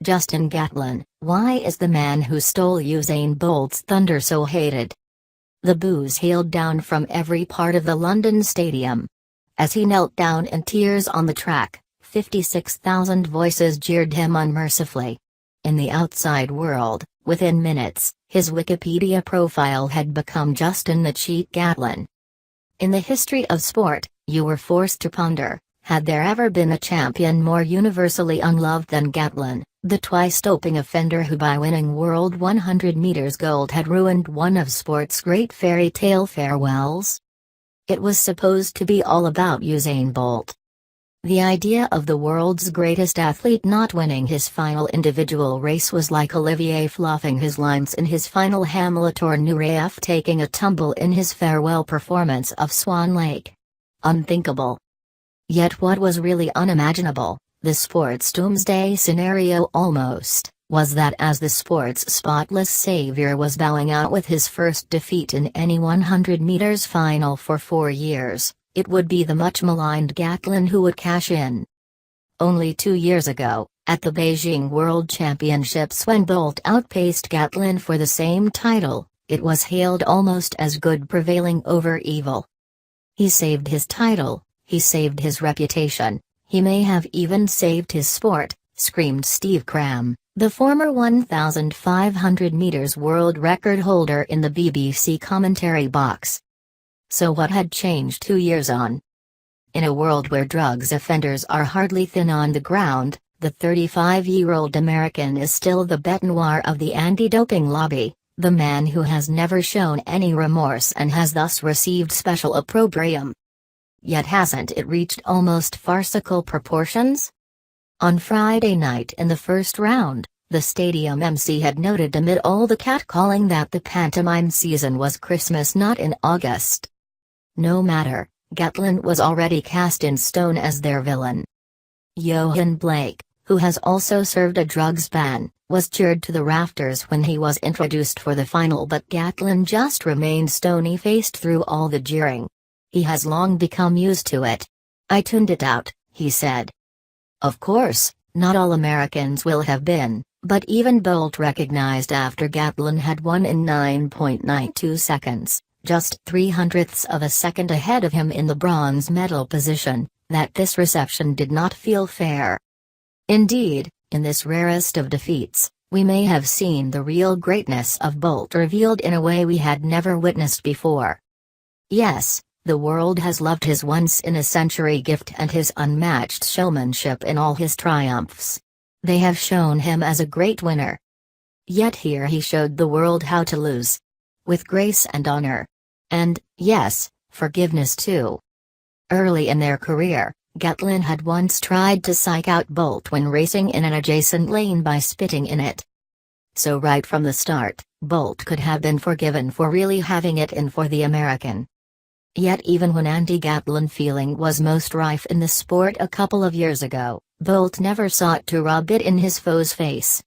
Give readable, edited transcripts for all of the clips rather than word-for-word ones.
Justin Gatlin, why is the man who stole Usain Bolt's thunder so hated? The boos hailed down from every part of the London stadium. As he knelt down in tears on the track, 56,000 voices jeered him unmercifully. In the outside world, within minutes, his Wikipedia profile had become Justin the Cheat Gatlin. In the history of sport, you were forced to ponder, had there ever been a champion more universally unloved than Gatlin, the twice-doping offender who by winning World 100 meters gold had ruined one of sport's great fairy tale farewells? It was supposed to be all about Usain Bolt. The idea of the world's greatest athlete not winning his final individual race was like Olivier fluffing his lines in his final Hamlet or Nureyev taking a tumble in his farewell performance of Swan Lake. Unthinkable. Yet what was really unimaginable, the sport's doomsday scenario almost, was that as the sport's spotless saviour was bowing out with his first defeat in any 100 meters final for 4 years, it would be the much-maligned Gatlin who would cash in. Only 2 years ago, at the Beijing World Championships when Bolt outpaced Gatlin for the same title, it was hailed almost as good prevailing over evil. He saved his title, he saved his reputation, he may have even saved his sport, screamed Steve Cram, the former 1,500 meters world record holder in the BBC commentary box. So what had changed 2 years on? In a world where drugs offenders are hardly thin on the ground, the 35-year-old American is still the bête noire of the anti-doping lobby, the man who has never shown any remorse and has thus received special opprobrium. Yet hasn't it reached almost farcical proportions? On Friday night in the first round, the stadium MC had noted amid all the catcalling that the pantomime season was Christmas not in August. No matter, Gatlin was already cast in stone as their villain. Johan Blake, who has also served a drugs ban, was cheered to the rafters when he was introduced for the final, but Gatlin just remained stony-faced through all the jeering. He has long become used to it. I tuned it out, he said. Of course, not all Americans will have been, but even Bolt recognized after Gatlin had won in 9.92 seconds, just 0.03 of a second ahead of him in the bronze medal position, that this reception did not feel fair. Indeed, in this rarest of defeats, we may have seen the real greatness of Bolt revealed in a way we had never witnessed before. Yes, the world has loved his once-in-a-century gift and his unmatched showmanship in all his triumphs. They have shown him as a great winner. Yet here he showed the world how to lose. With grace and honor. And, yes, forgiveness too. Early in their career, Gatlin had once tried to psych out Bolt when racing in an adjacent lane by spitting in it. So right from the start, Bolt could have been forgiven for really having it in for the American. Yet even when anti-Gatlin feeling was most rife in the sport a couple of years ago, Bolt never sought to rub it in his foe's face.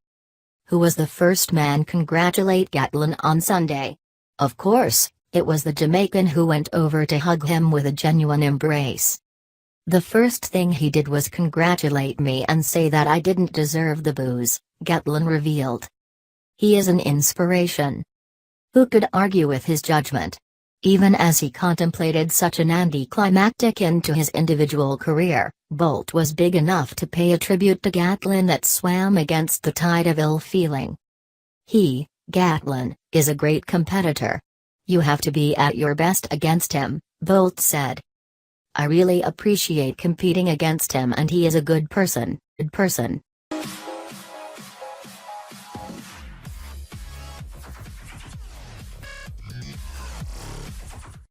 Who was the first man congratulate Gatlin on Sunday? Of course, it was the Jamaican who went over to hug him with a genuine embrace. The first thing he did was congratulate me and say that I didn't deserve the boos, Gatlin revealed. He is an inspiration. Who could argue with his judgment? Even as he contemplated such an anticlimactic end to his individual career, Bolt was big enough to pay a tribute to Gatlin that swam against the tide of ill feeling. He, Gatlin, is a great competitor. You have to be at your best against him, Bolt said. I really appreciate competing against him and he is a good person.